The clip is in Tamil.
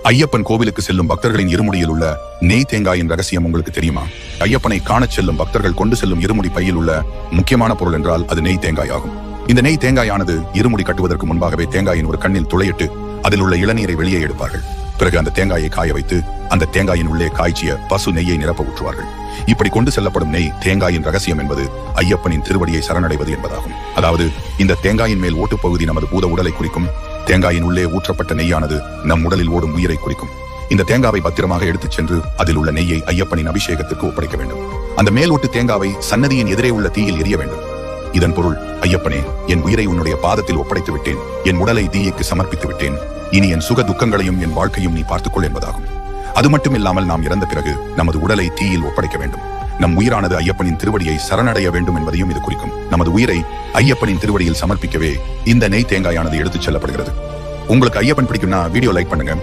ஐயப்பன் கோவிலுக்கு செல்லும் பக்தர்களின் இருமுடியில் உள்ள நெய் தேங்காயின் ரகசியம் உங்களுக்கு தெரியுமா? ஐயப்பனை காணச் செல்லும் பக்தர்கள் கொண்டு செல்லும் இருமுடி பையில் உள்ள முக்கியமான பொருள் என்றால் அது நெய் தேங்காய் ஆகும். இந்த நெய் தேங்காயானது இருமுடி கட்டுவதற்கு முன்பாகவே தேங்காயின் ஒரு கண்ணில் துளையிட்டு அதில் உள்ள இளநீரை வெளியே எடுப்பார்கள். பிறகு அந்த தேங்காயை காய வைத்து அந்த தேங்காயின் உள்ளே காய்ச்சிய பசு நெய்யை நிரப்ப ஊற்றுவார்கள். இப்படி கொண்டு செல்லப்படும் நெய் தேங்காயின் ரகசியம் என்பது ஐயப்பனின் திருவடியை சரணடைவது என்பதாகும். அதாவது இந்த தேங்காயின் மேல் ஓட்டுப்பகுதி நமது பூத உடலை குறிக்கும். தேங்காயின் உள்ளே ஊற்றப்பட்ட நெய்யானது நம் உடலில் ஓடும் உயிரை குறிக்கும். இந்த தேங்காவை பத்திரமாக எடுத்துச் சென்று அதில் உள்ள நெய்யை ஐயப்பனின் அபிஷேகத்திற்கு ஒப்படைக்க வேண்டும். அந்த மேலோட்டு தேங்காவை சன்னதியின் எதிரே உள்ள தீயில் எரிய வேண்டும். இதன் பொருள், ஐயப்பனே, என் உயிரை உன்னுடைய பாதத்தில் ஒப்படைத்து விட்டேன், என் உடலை தீயைக்கு சமர்ப்பித்து விட்டேன், இனி என் சுக துக்கங்களையும் என் வாழ்க்கையும் நீ பார்த்துக்கொள் என்பதாகும். அது மட்டுமில்லாமல் நாம் இறந்த பிறகு நமது உடலை தீயில் ஒப்படைக்க வேண்டும். நம் உயிரானது ஐயப்பனின் திருவடியை சரணடைய வேண்டும் என்பதையும் இது குறிக்கும். நமது உயிரை ஐயப்பனின் திருவடியில் சமர்ப்பிக்கவே இந்த நெய் தேங்காயானது எடுத்துச் செல்லப்படுகிறது. உங்களுக்கு ஐயப்பன் பிடிக்கும்னா வீடியோ லைக் பண்ணுங்க.